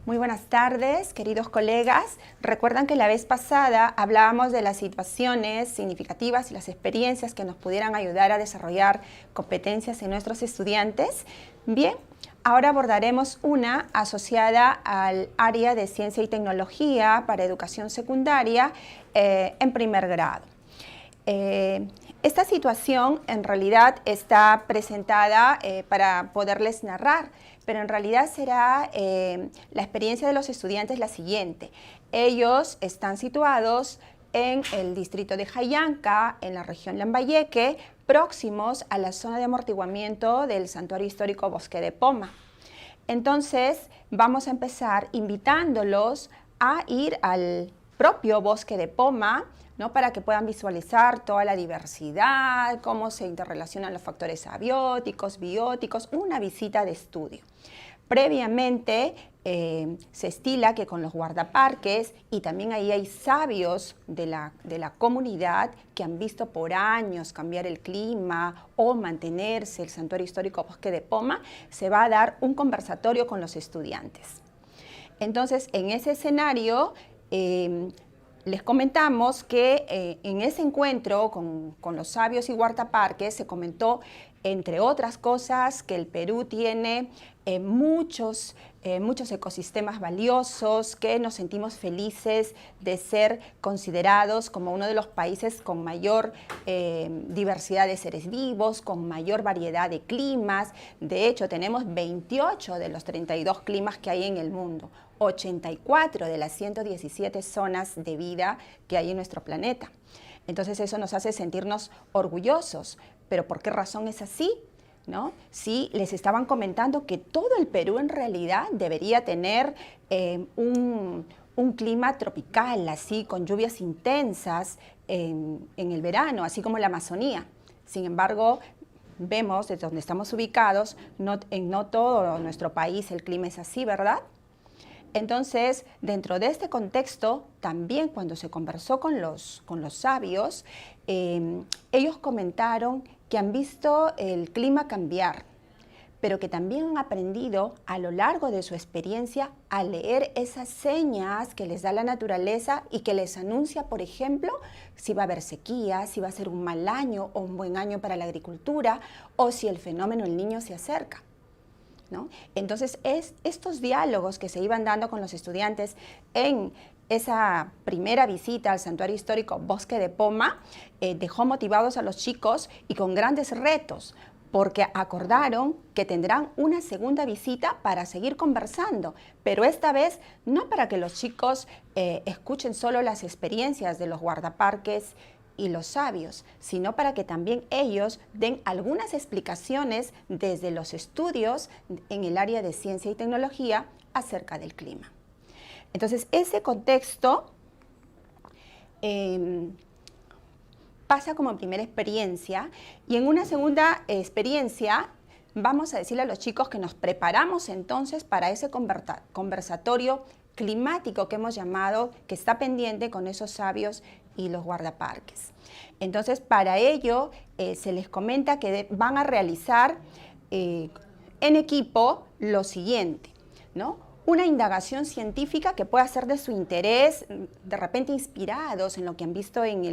Muy buenas tardes, queridos colegas. Recuerdan que la vez pasada hablábamos de las situaciones significativas y las experiencias que nos pudieran ayudar a desarrollar competencias en nuestros estudiantes. Bien, ahora abordaremos una asociada al área de ciencia y tecnología para educación secundaria en primer grado. Esta situación en realidad está presentada para poderles narrar, pero en realidad será la experiencia de los estudiantes la siguiente. Ellos están situados en el distrito de Jayanca, en la región Lambayeque, próximos a la zona de amortiguamiento del Santuario Histórico Bosque de Poma. Entonces, vamos a empezar invitándolos a ir al propio Bosque de Poma, ¿no? Para que puedan visualizar toda la diversidad, cómo se interrelacionan los factores abióticos, bióticos, una visita de estudio. Previamente se estila que con los guardaparques, y también ahí hay sabios de la comunidad que han visto por años cambiar el clima o mantenerse el Santuario Histórico Bosque de Poma, se va a dar un conversatorio con los estudiantes. Entonces, en ese escenario, les comentamos que en ese encuentro con los sabios y guardaparques se comentó, entre otras cosas, que el Perú tiene muchos ecosistemas valiosos, que nos sentimos felices de ser considerados como uno de los países con mayor diversidad de seres vivos, con mayor variedad de climas. De hecho, tenemos 28 de los 32 climas que hay en el mundo, 84 de las 117 zonas de vida que hay en nuestro planeta. Entonces eso nos hace sentirnos orgullosos. ¿Pero por qué razón es así? ¿No? Sí, les estaban comentando que todo el Perú en realidad debería tener un clima tropical, así, con lluvias intensas en el verano, así como la Amazonía. Sin embargo, vemos desde donde estamos ubicados, en no todo nuestro país el clima es así, ¿verdad? Entonces, dentro de este contexto, también cuando se conversó con los sabios, ellos comentaron que han visto el clima cambiar, pero que también han aprendido a lo largo de su experiencia a leer esas señas que les da la naturaleza y que les anuncia, por ejemplo, si va a haber sequía, si va a ser un mal año o un buen año para la agricultura, o si el fenómeno El Niño se acerca, ¿no? Entonces, estos diálogos que se iban dando con los estudiantes en esa primera visita al Santuario Histórico Bosque de Poma dejó motivados a los chicos y con grandes retos, porque acordaron que tendrán una segunda visita para seguir conversando, pero esta vez no para que los chicos escuchen solo las experiencias de los guardaparques y los sabios, sino para que también ellos den algunas explicaciones desde los estudios en el área de ciencia y tecnología acerca del clima. Entonces, ese contexto pasa como primera experiencia, y en una segunda experiencia vamos a decirle a los chicos que nos preparamos entonces para ese conversatorio climático que hemos llamado, que está pendiente con esos sabios y los guardaparques. Entonces, para ello se les comenta que van a realizar en equipo lo siguiente, ¿no? Una indagación científica que pueda ser de su interés, de repente inspirados en lo que han visto en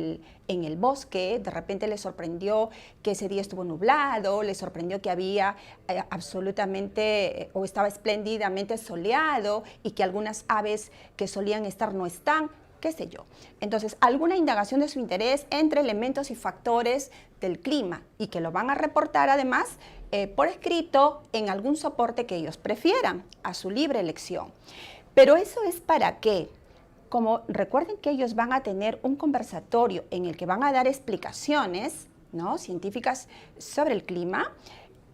el bosque. De repente les sorprendió que ese día estuvo nublado, les sorprendió que había absolutamente o estaba espléndidamente soleado y que algunas aves que solían estar no están, qué sé yo. Entonces, alguna indagación de su interés entre elementos y factores del clima, y que lo van a reportar además por escrito en algún soporte que ellos prefieran, a su libre elección. Pero eso es para qué. Como recuerden que ellos van a tener un conversatorio en el que van a dar explicaciones, ¿no?, científicas sobre el clima,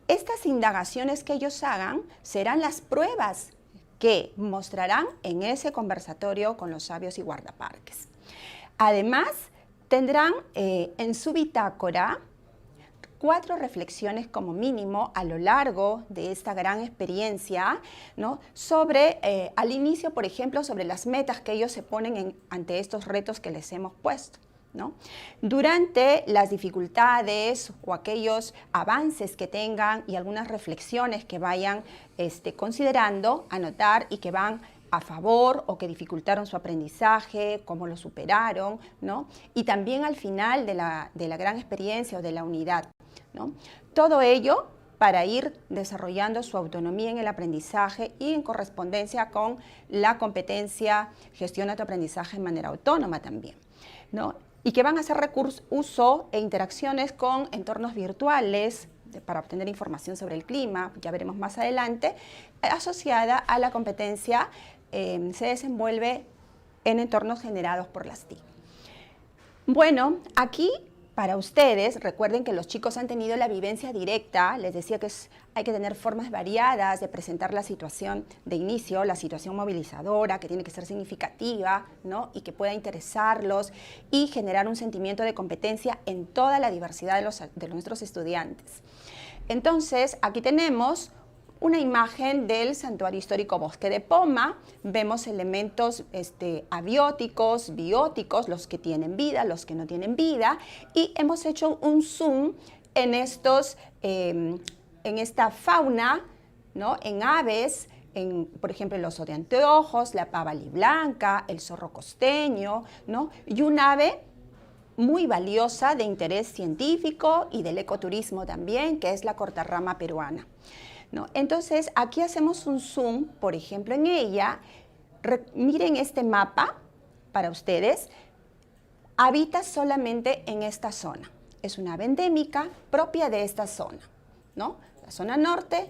estas indagaciones que ellos hagan serán las pruebas que mostrarán en ese conversatorio con los sabios y guardaparques. Además, tendrán en su bitácora 4 reflexiones como mínimo a lo largo de esta gran experiencia, ¿no?, sobre, al inicio, por ejemplo, sobre las metas que ellos se ponen ante estos retos que les hemos puesto, ¿no? Durante las dificultades o aquellos avances que tengan y algunas reflexiones que vayan considerando, anotar y que van a favor o que dificultaron su aprendizaje, cómo lo superaron, ¿no? Y también al final de la gran experiencia o de la unidad, ¿no? Todo ello para ir desarrollando su autonomía en el aprendizaje y en correspondencia con la competencia gestiona tu aprendizaje de manera autónoma también, ¿no? Y que van a hacer uso e interacciones con entornos virtuales para obtener información sobre el clima, ya veremos más adelante, asociada a la competencia se desenvuelve en entornos generados por las TIC. Bueno, aquí para ustedes, recuerden que los chicos han tenido la vivencia directa, les decía que hay que tener formas variadas de presentar la situación de inicio, la situación movilizadora, que tiene que ser significativa, ¿no? Y que pueda interesarlos y generar un sentimiento de competencia en toda la diversidad de nuestros estudiantes. Entonces, aquí tenemos una imagen del Santuario Histórico Bosque de Poma. Vemos elementos abióticos, bióticos, los que tienen vida, los que no tienen vida, y hemos hecho un zoom en esta fauna, ¿no? En aves, por ejemplo, el oso de anteojos, la pava blanca, el zorro costeño, ¿no? Y un ave muy valiosa de interés científico y del ecoturismo también, que es la cortarrama peruana, ¿no? Entonces, aquí hacemos un zoom, por ejemplo, en ella. Miren este mapa para ustedes. Habita solamente en esta zona. Es una ave endémica propia de esta zona, ¿no? La zona norte,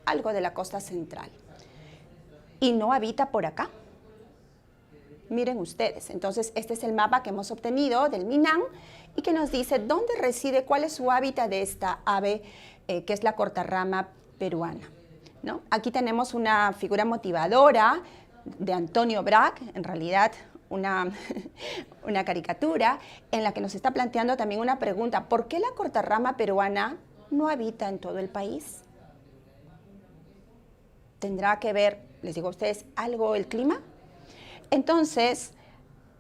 algo de la costa central. Y no habita por acá. Miren ustedes. Entonces, este es el mapa que hemos obtenido del MINAN y que nos dice dónde reside, cuál es su hábitat de esta ave que es la cortarrama peruana, ¿no? Aquí tenemos una figura motivadora de Antonio Brac, en realidad una caricatura, en la que nos está planteando también una pregunta: ¿por qué la cortarrama peruana no habita en todo el país? ¿Tendrá que ver, les digo a ustedes, algo el clima? Entonces,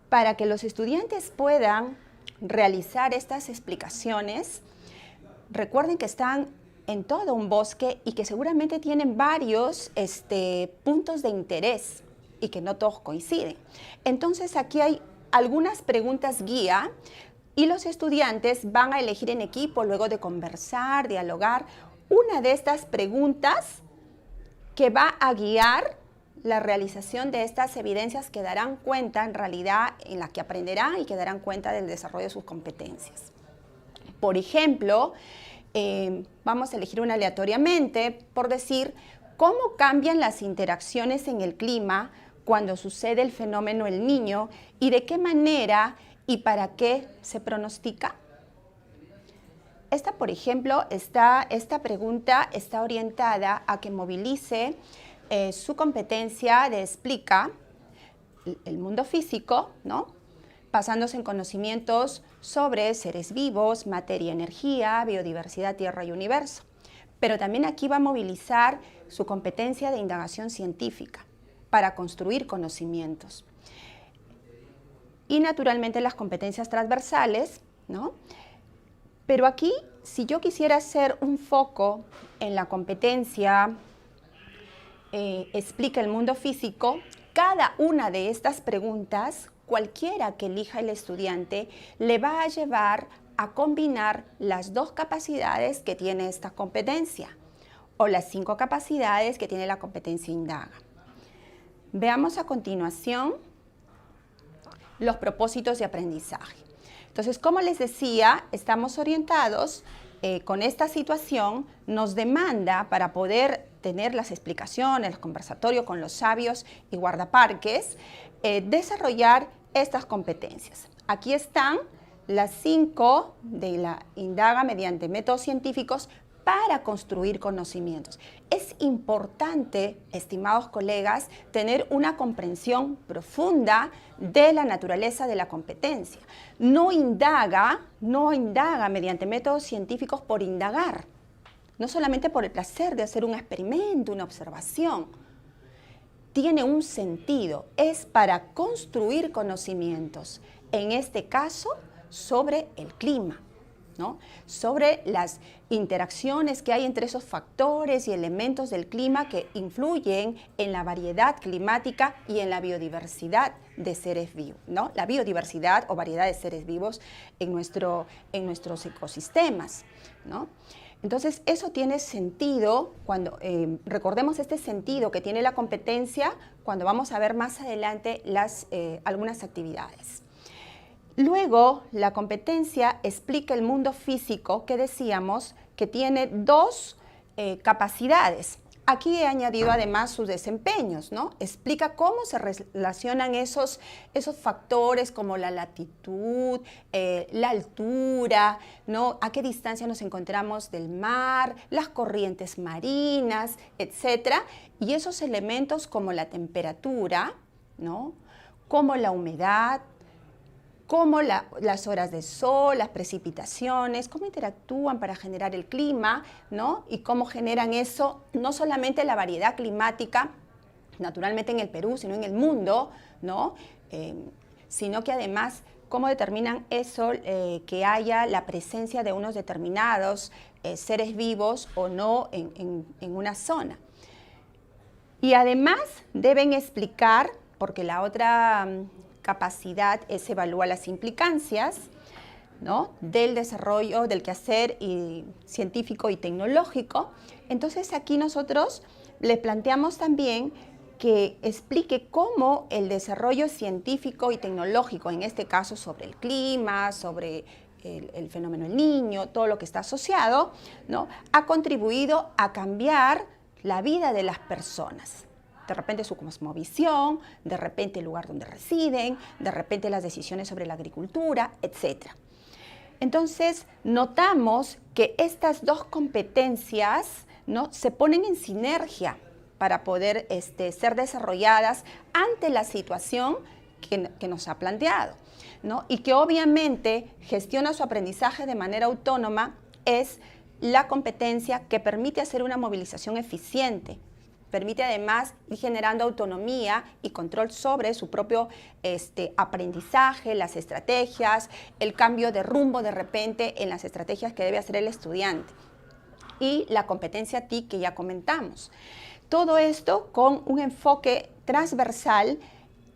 para que los estudiantes puedan realizar estas explicaciones, recuerden que están en todo un bosque y que seguramente tienen varios puntos de interés y que no todos coinciden. Entonces, aquí hay algunas preguntas guía y los estudiantes van a elegir en equipo, luego de conversar, dialogar, una de estas preguntas que va a guiar la realización de estas evidencias que darán cuenta, en realidad, en las que aprenderán y que darán cuenta del desarrollo de sus competencias. Por ejemplo, vamos a elegir una aleatoriamente, por decir, ¿cómo cambian las interacciones en el clima cuando sucede el fenómeno El Niño y de qué manera y para qué se pronostica? Por ejemplo, esta pregunta está orientada a que movilice su competencia de explica el mundo físico, ¿no? Basándose en conocimientos sobre seres vivos, materia, energía, biodiversidad, tierra y universo. Pero también aquí va a movilizar su competencia de indagación científica para construir conocimientos. Y naturalmente las competencias transversales, ¿no? Pero aquí, si yo quisiera hacer un foco en la competencia explica el mundo físico, cada una de estas preguntas, cualquiera que elija el estudiante, le va a llevar a combinar las dos capacidades que tiene esta competencia o las 5 capacidades que tiene la competencia indaga. Veamos a continuación los propósitos de aprendizaje. Entonces, como les decía, estamos orientados con esta situación, nos demanda para poder tener las explicaciones, el conversatorio con los sabios y guardaparques, desarrollar estas competencias. Aquí están las 5 de la indaga mediante métodos científicos para construir conocimientos. Es importante, estimados colegas, tener una comprensión profunda de la naturaleza de la competencia. No indaga mediante métodos científicos por indagar, no solamente por el placer de hacer un experimento, una observación. Tiene un sentido, es para construir conocimientos, en este caso sobre el clima. ¿no? Sobre las interacciones que hay entre esos factores y elementos del clima que influyen en la variedad climática y en la biodiversidad de seres vivos, ¿no? La biodiversidad o variedad de seres vivos en nuestros ecosistemas, ¿no? Entonces, eso tiene sentido cuando recordemos este sentido que tiene la competencia cuando vamos a ver más adelante algunas actividades. Luego, la competencia explica el mundo físico que decíamos que tiene dos capacidades. Aquí he añadido además sus desempeños, ¿no? Explica cómo se relacionan esos factores como la latitud, la altura, ¿no? A qué distancia nos encontramos del mar, las corrientes marinas, etcétera. Y esos elementos como la temperatura, ¿no? Como la humedad, cómo las horas de sol, las precipitaciones, cómo interactúan para generar el clima, ¿no? Y cómo generan eso, no solamente la variedad climática, naturalmente en el Perú, sino en el mundo, ¿no? Sino que además, cómo determinan eso, que haya la presencia de unos determinados seres vivos o no en una zona. Y además deben explicar, porque la otra capacidad evalúa las implicancias, ¿no? Del desarrollo del quehacer científico y tecnológico. Entonces aquí nosotros le planteamos también que explique cómo el desarrollo científico y tecnológico, en este caso sobre el clima, sobre el fenómeno del Niño, todo lo que está asociado, ¿no? Ha contribuido a cambiar la vida de las personas. De repente su cosmovisión, de repente el lugar donde residen, de repente las decisiones sobre la agricultura, etc. Entonces, notamos que estas dos competencias, ¿no? Se ponen en sinergia para poder ser desarrolladas ante la situación que nos ha planteado, ¿no? Y que obviamente gestiona su aprendizaje de manera autónoma es la competencia que permite hacer una movilización eficiente. Permite además ir generando autonomía y control sobre su propio aprendizaje, las estrategias, el cambio de rumbo de repente en las estrategias que debe hacer el estudiante. Y la competencia TIC que ya comentamos. Todo esto con un enfoque transversal,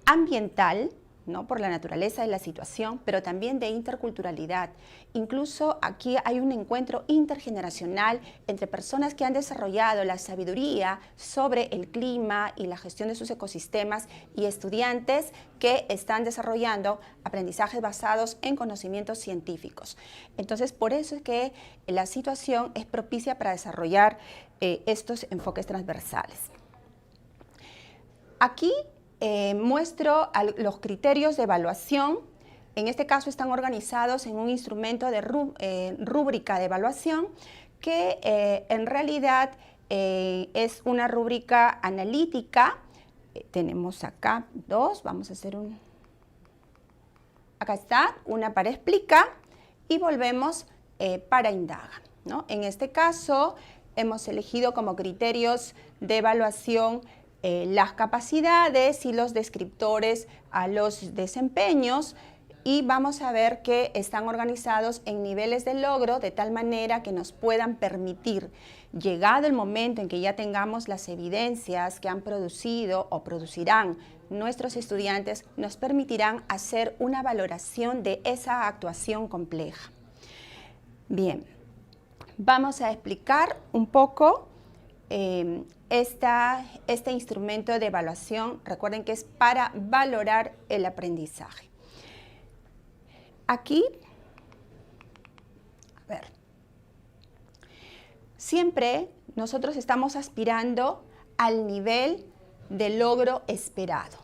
ambiental, ¿no? Por la naturaleza de la situación, pero también de interculturalidad. Incluso aquí hay un encuentro intergeneracional entre personas que han desarrollado la sabiduría sobre el clima y la gestión de sus ecosistemas y estudiantes que están desarrollando aprendizajes basados en conocimientos científicos. Entonces, por eso es que la situación es propicia para desarrollar estos enfoques transversales. Aquí muestro los criterios de evaluación. En este caso están organizados en un instrumento de rúbrica de evaluación que en realidad es una rúbrica analítica. Tenemos acá dos, vamos a hacer acá está, una para explica y volvemos para indaga, ¿no? En este caso hemos elegido como criterios de evaluación las capacidades y los descriptores a los desempeños y vamos a ver que están organizados en niveles de logro de tal manera que nos puedan permitir, llegado el momento en que ya tengamos las evidencias que han producido o producirán nuestros estudiantes, nos permitirán hacer una valoración de esa actuación compleja. Bien, vamos a explicar un poco este instrumento de evaluación. Recuerden que es para valorar el aprendizaje. Aquí, a ver, siempre nosotros estamos aspirando al nivel de logro esperado,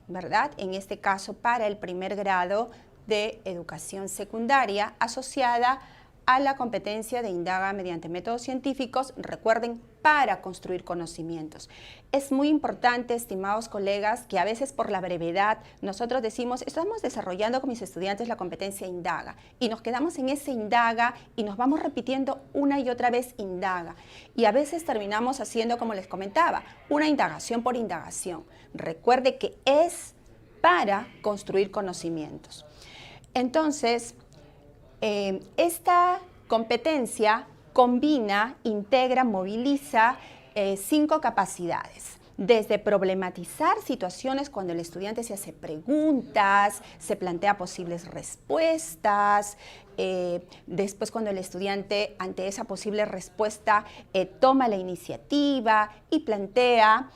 ¿verdad? En este caso, para el primer grado de educación secundaria asociada a la competencia de indaga mediante métodos científicos, recuerden, para construir conocimientos. Es muy importante, estimados colegas, que a veces por la brevedad nosotros decimos, estamos desarrollando con mis estudiantes la competencia indaga y nos quedamos en ese indaga y nos vamos repitiendo una y otra vez indaga. Y a veces terminamos haciendo, como les comentaba, una indagación por indagación. Recuerde que es para construir conocimientos. Entonces, Esta competencia combina, integra, moviliza 5 capacidades. Desde problematizar situaciones cuando el estudiante se hace preguntas, se plantea posibles respuestas, después cuando el estudiante ante esa posible respuesta toma la iniciativa y plantea,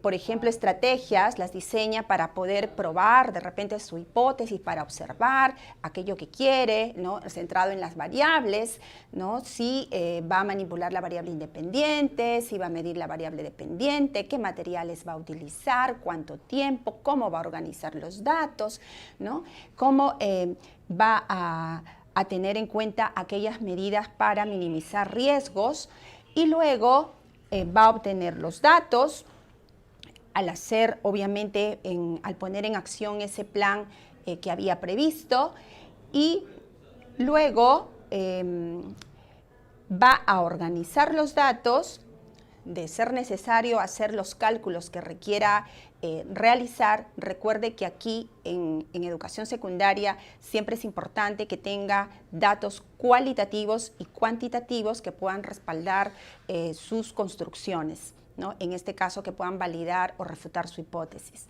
por ejemplo, estrategias, las diseña para poder probar de repente su hipótesis, para observar aquello que quiere, ¿no? Centrado en las variables, ¿no? Si va a manipular la variable independiente, si va a medir la variable dependiente, qué materiales va a utilizar, cuánto tiempo, cómo va a organizar los datos, ¿no? Cómo va a tener en cuenta aquellas medidas para minimizar riesgos y luego va a obtener los datos. Al hacer, obviamente, al poner en acción ese plan que había previsto y luego va a organizar los datos, de ser necesario hacer los cálculos que requiera realizar. Recuerde que aquí en educación secundaria siempre es importante que tenga datos cualitativos y cuantitativos que puedan respaldar sus construcciones, ¿no? En este caso, que puedan validar o refutar su hipótesis.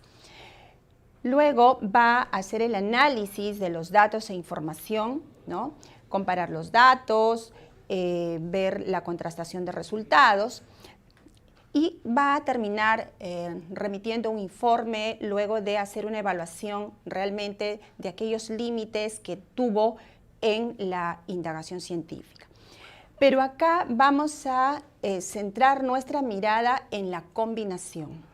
Luego va a hacer el análisis de los datos e información, ¿no? Comparar los datos, ver la contrastación de resultados y va a terminar remitiendo un informe luego de hacer una evaluación realmente de aquellos límites que tuvo en la indagación científica. Pero acá vamos a centrar nuestra mirada en la combinación.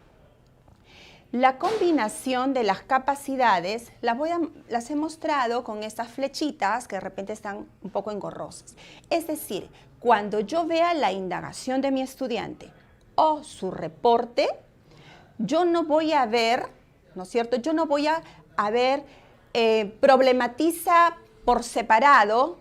La combinación de las capacidades las he mostrado con estas flechitas que de repente están un poco engorrosas. Es decir, cuando yo vea la indagación de mi estudiante o su reporte, yo no voy a ver, ¿no es cierto? Yo no voy a ver, problematiza por separado,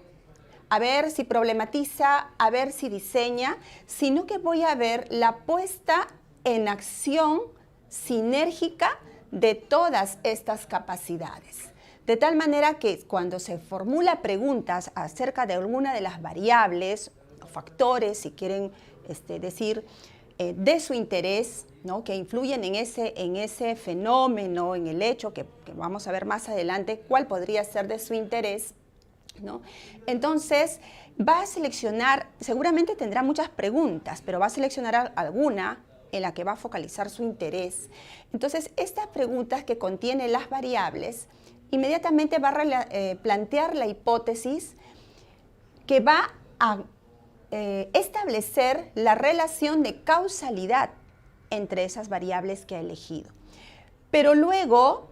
a ver si problematiza, a ver si diseña, sino que voy a ver la puesta en acción sinérgica de todas estas capacidades. De tal manera que cuando se formula preguntas acerca de alguna de las variables o factores, si quieren decir, de su interés, ¿no? Que influyen en ese fenómeno, en el hecho que vamos a ver más adelante cuál podría ser de su interés, ¿no? Entonces va a seleccionar, seguramente tendrá muchas preguntas, pero va a seleccionar alguna en la que va a focalizar su interés. Entonces estas preguntas que contienen las variables, inmediatamente va a plantear la hipótesis que va a establecer la relación de causalidad entre esas variables que ha elegido. Pero luego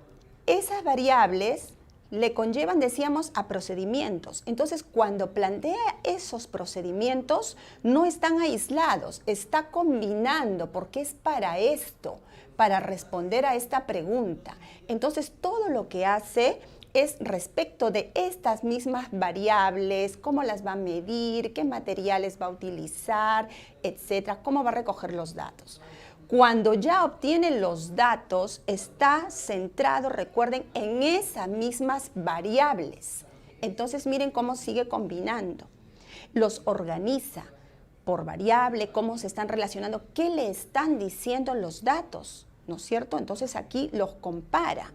esas variables le conllevan, decíamos, a procedimientos. Entonces, cuando plantea esos procedimientos, no están aislados, está combinando, porque es para esto, para responder a esta pregunta. Entonces, todo lo que hace es respecto de estas mismas variables, cómo las va a medir, qué materiales va a utilizar, etcétera, cómo va a recoger los datos. Cuando ya obtiene los datos, está centrado, recuerden, en esas mismas variables. Entonces, miren cómo sigue combinando. Los organiza por variable, cómo se están relacionando, qué le están diciendo los datos, ¿no es cierto? Entonces, aquí los compara.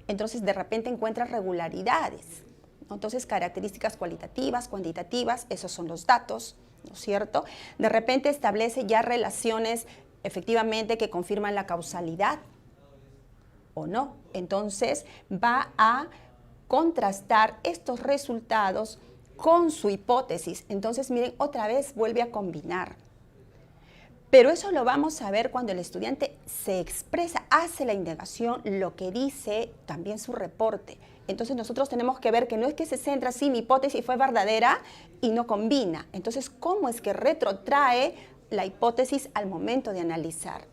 Entonces, de repente encuentra regularidades, ¿no? Entonces, características cualitativas, cuantitativas, esos son los datos, ¿no es cierto? De repente establece ya relaciones efectivamente que confirman la causalidad o no. Entonces va a contrastar estos resultados con su hipótesis. Entonces miren, otra vez vuelve a combinar. Pero eso lo vamos a ver cuando el estudiante se expresa, hace la indagación, lo que dice también su reporte. Entonces nosotros tenemos que ver que no es que se centra, sí, mi hipótesis fue verdadera y no combina. Entonces, ¿cómo es que retrotrae la hipótesis al momento de analizar,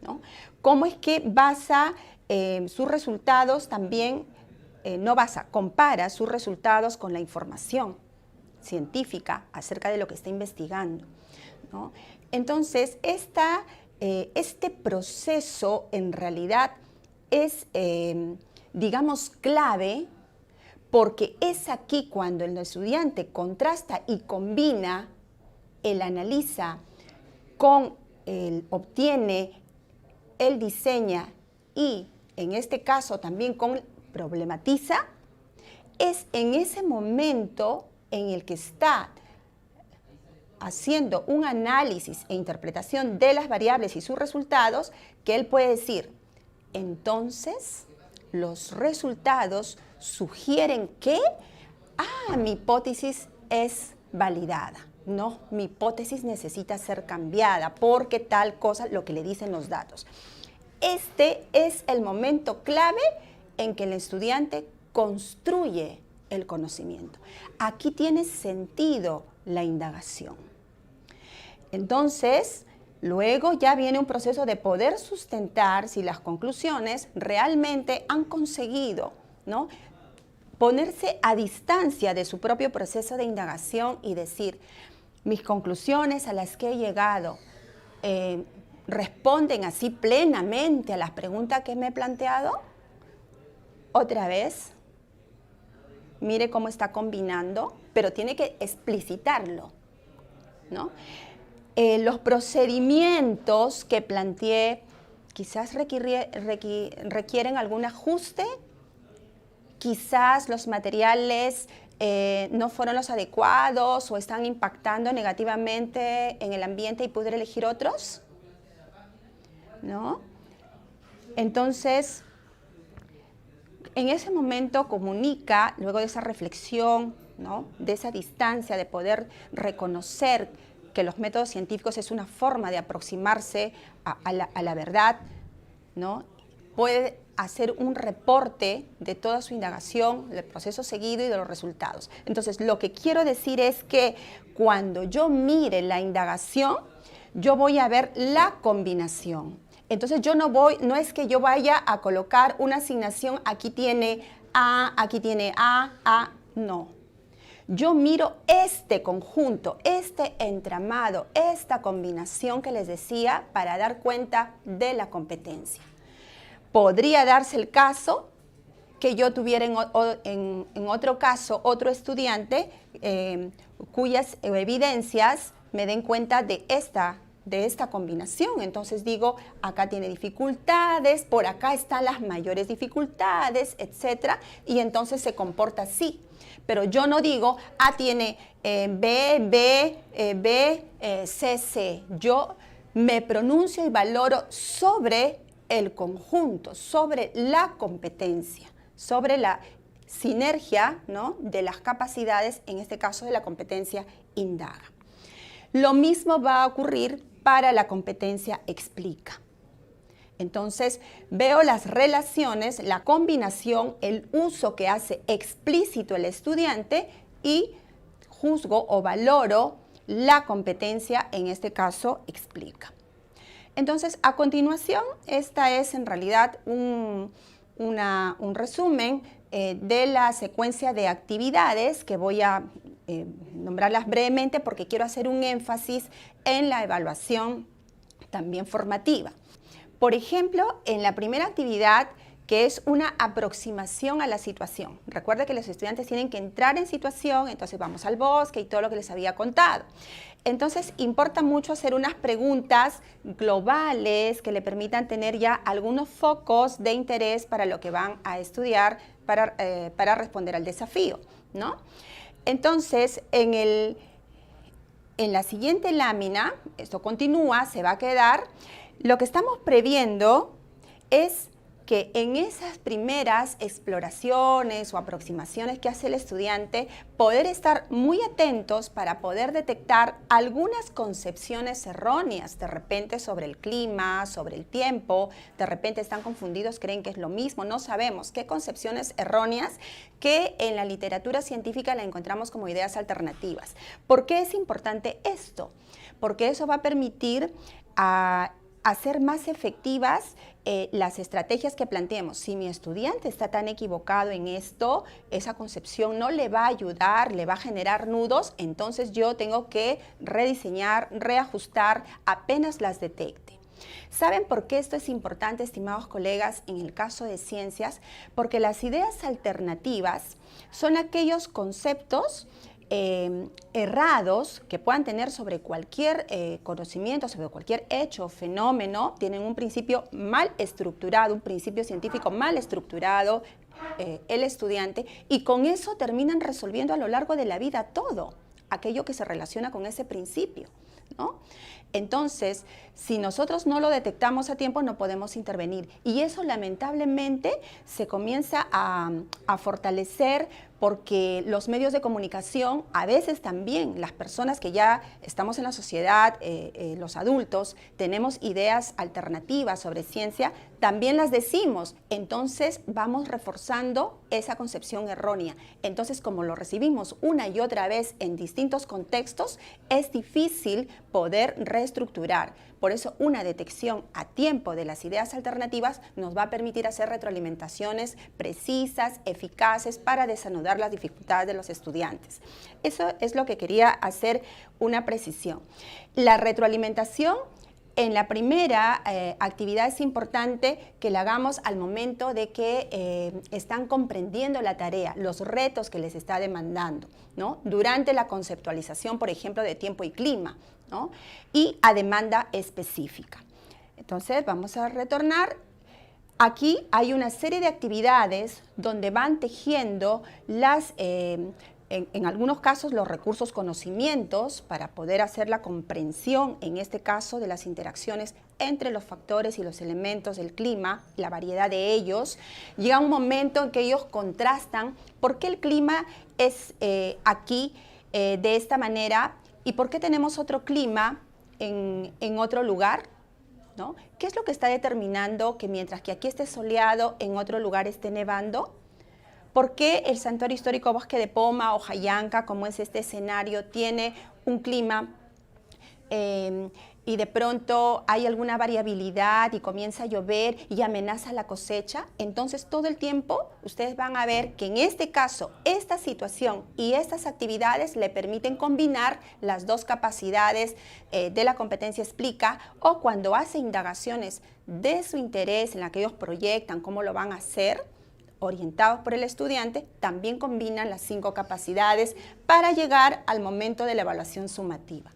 ¿no? ¿Cómo es que basa sus resultados también, compara sus resultados con la información científica acerca de lo que está investigando, ¿no? Entonces, este proceso en realidad es, digamos, clave porque es aquí cuando el estudiante contrasta y combina, él analiza, él obtiene, él diseña y en este caso también problematiza, es en ese momento en el que está haciendo un análisis e interpretación de las variables y sus resultados, que él puede decir, entonces los resultados sugieren que, mi hipótesis es validada. No, mi hipótesis necesita ser cambiada porque tal cosa, lo que le dicen los datos. Este es el momento clave en que el estudiante construye el conocimiento. Aquí tiene sentido la indagación. Entonces, luego ya viene un proceso de poder sustentar si las conclusiones realmente han conseguido, ¿no?, ponerse a distancia de su propio proceso de indagación y decir, mis conclusiones a las que he llegado responden así plenamente a las preguntas que me he planteado. Otra vez, mire cómo está combinando, pero tiene que explicitarlo, ¿no? Los procedimientos que planteé quizás requieren algún ajuste, quizás los materiales no fueron los adecuados o están impactando negativamente en el ambiente y pudiera elegir otros, ¿no? Entonces, en ese momento comunica, luego de esa reflexión, ¿no?, de esa distancia, de poder reconocer que los métodos científicos es una forma de aproximarse a la verdad, ¿no? Puede hacer un reporte de toda su indagación, del proceso seguido y de los resultados. Entonces, lo que quiero decir es que cuando yo mire la indagación, yo voy a ver la combinación. Entonces, no es que yo vaya a colocar una asignación, aquí tiene A, aquí tiene A, no. Yo miro este conjunto, este entramado, esta combinación que les decía para dar cuenta de la competencia. Podría darse el caso que yo tuviera en otro caso otro estudiante cuyas evidencias me den cuenta de esta combinación. Entonces digo, acá tiene dificultades, por acá están las mayores dificultades, etcétera, y entonces se comporta así. Pero yo no digo, tiene B, C, C. Yo me pronuncio y valoro sobre el conjunto, sobre la competencia, sobre la sinergia, ¿no?, de las capacidades, en este caso de la competencia indaga. Lo mismo va a ocurrir para la competencia explica. Entonces, veo las relaciones, la combinación, el uso que hace explícito el estudiante y juzgo o valoro la competencia, en este caso, explica. Entonces, a continuación, esta es en realidad un resumen de la secuencia de actividades que voy a nombrarlas brevemente porque quiero hacer un énfasis en la evaluación también formativa. Por ejemplo, en la primera actividad, que es una aproximación a la situación. Recuerda que los estudiantes tienen que entrar en situación, entonces vamos al bosque y todo lo que les había contado. Entonces, importa mucho hacer unas preguntas globales que le permitan tener ya algunos focos de interés para lo que van a estudiar para responder al desafío, ¿no? Entonces, en la siguiente lámina, esto continúa, se va a quedar. Lo que estamos previendo es que en esas primeras exploraciones o aproximaciones que hace el estudiante, poder estar muy atentos para poder detectar algunas concepciones erróneas de repente sobre el clima, sobre el tiempo, de repente están confundidos, creen que es lo mismo, no sabemos qué concepciones erróneas que en la literatura científica la encontramos como ideas alternativas. ¿Por qué es importante esto? Porque eso va a permitir hacer más efectivas las estrategias que planteemos. Si mi estudiante está tan equivocado en esto, esa concepción no le va a ayudar, le va a generar nudos, entonces yo tengo que rediseñar, reajustar apenas las detecte. ¿Saben por qué esto es importante, estimados colegas, en el caso de ciencias? Porque las ideas alternativas son aquellos conceptos errados que puedan tener sobre cualquier conocimiento, sobre cualquier hecho o fenómeno, tienen un principio mal estructurado, un principio científico mal estructurado, el estudiante, y con eso terminan resolviendo a lo largo de la vida todo aquello que se relaciona con ese principio, ¿no? Entonces, si nosotros no lo detectamos a tiempo, no podemos intervenir. Y eso lamentablemente se comienza a fortalecer porque los medios de comunicación, a veces también las personas que ya estamos en la sociedad, los adultos, tenemos ideas alternativas sobre ciencia, también las decimos. Entonces vamos reforzando esa concepción errónea. Entonces, como lo recibimos una y otra vez en distintos contextos, es difícil poder reestructurar. Por eso una detección a tiempo de las ideas alternativas nos va a permitir hacer retroalimentaciones precisas, eficaces para desanudar las dificultades de los estudiantes. Eso es lo que quería hacer una precisión. La retroalimentación en la primera actividad es importante que la hagamos al momento de que están comprendiendo la tarea, los retos que les está demandando, ¿no? Durante la conceptualización, por ejemplo, de tiempo y clima, ¿no? Y a demanda específica. Entonces, vamos a retornar. Aquí hay una serie de actividades donde van tejiendo las... En algunos casos los recursos conocimientos para poder hacer la comprensión, en este caso, de las interacciones entre los factores y los elementos del clima, la variedad de ellos. Llega un momento en que ellos contrastan por qué el clima es aquí de esta manera y por qué tenemos otro clima en otro lugar, ¿no? ¿Qué es lo que está determinando que mientras que aquí esté soleado, en otro lugar esté nevando? ¿Por qué el Santuario Histórico Bosque de Poma o Jayanca, como es este escenario, tiene un clima y de pronto hay alguna variabilidad y comienza a llover y amenaza la cosecha? Entonces todo el tiempo ustedes van a ver que en este caso, esta situación y estas actividades le permiten combinar las dos capacidades de la competencia explica, o cuando hace indagaciones de su interés en la que ellos proyectan cómo lo van a hacer, orientados por el estudiante, también combinan las 5 capacidades para llegar al momento de la evaluación sumativa.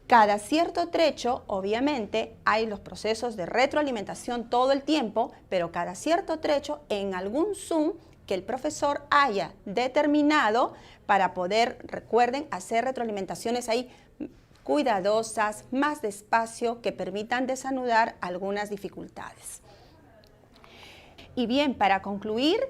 Cada cierto trecho, obviamente, hay los procesos de retroalimentación todo el tiempo, pero cada cierto trecho en algún Zoom que el profesor haya determinado para poder, recuerden, hacer retroalimentaciones ahí cuidadosas, más despacio, que permitan desanudar algunas dificultades. Y bien, para concluir,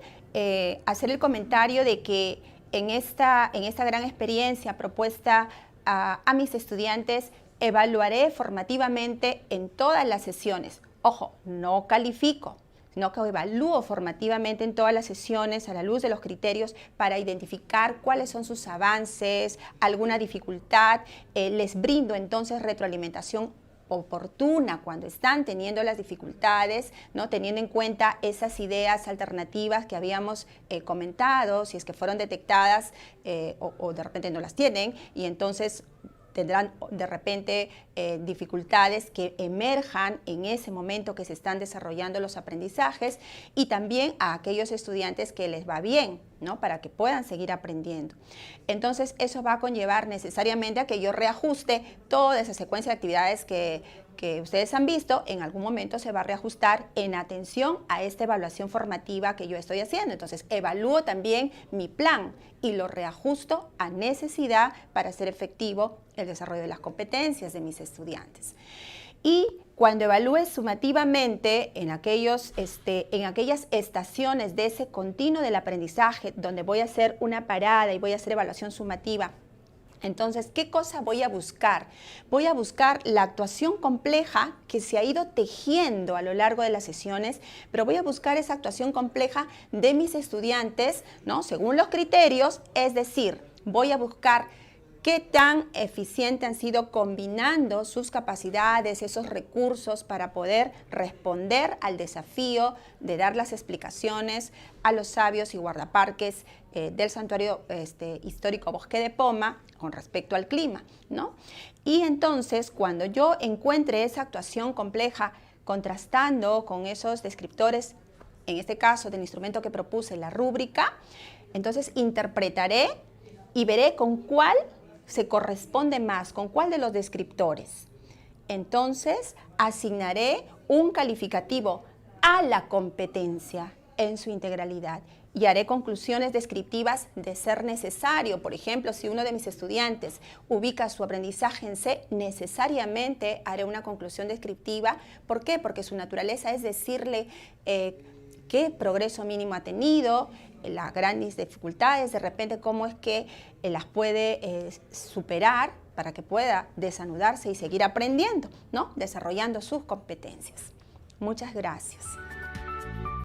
hacer el comentario de que en esta gran experiencia propuesta a mis estudiantes, evaluaré formativamente en todas las sesiones. Ojo, no califico, sino que evalúo formativamente en todas las sesiones a la luz de los criterios para identificar cuáles son sus avances, alguna dificultad. Les brindo entonces retroalimentación oportuna cuando están teniendo las dificultades, ¿no? Teniendo en cuenta esas ideas alternativas que habíamos comentado, si es que fueron detectadas o de repente no las tienen, y entonces tendrán de repente dificultades que emerjan en ese momento que se están desarrollando los aprendizajes, y también a aquellos estudiantes que les va bien, ¿no? Para que puedan seguir aprendiendo. Entonces eso va a conllevar necesariamente a que yo reajuste toda esa secuencia de actividades que ustedes han visto. En algún momento se va a reajustar en atención a esta evaluación formativa que yo estoy haciendo. Entonces evalúo también mi plan y lo reajusto a necesidad para hacer efectivo el desarrollo de las competencias de mis estudiantes. Y cuando evalúe sumativamente en aquellas estaciones de ese continuo del aprendizaje, donde voy a hacer una parada y voy a hacer evaluación sumativa, entonces, ¿qué cosa voy a buscar? Voy a buscar la actuación compleja que se ha ido tejiendo a lo largo de las sesiones, pero voy a buscar esa actuación compleja de mis estudiantes, ¿no? Según los criterios, es decir, voy a buscar qué tan eficiente han sido combinando sus capacidades, esos recursos para poder responder al desafío de dar las explicaciones a los sabios y guardaparques del Santuario Histórico Bosque de Poma con respecto al clima, ¿no? Y entonces, cuando yo encuentre esa actuación compleja contrastando con esos descriptores, en este caso del instrumento que propuse, la rúbrica, entonces interpretaré y veré con cuál se corresponde más, con cuál de los descriptores. Entonces, asignaré un calificativo a la competencia en su integralidad y haré conclusiones descriptivas de ser necesario. Por ejemplo, si uno de mis estudiantes ubica su aprendizaje en C, necesariamente haré una conclusión descriptiva. ¿Por qué? Porque su naturaleza es decirle qué progreso mínimo ha tenido, las grandes dificultades, de repente cómo es que las puede superar para que pueda desanudarse y seguir aprendiendo, ¿no? Desarrollando sus competencias. Muchas gracias.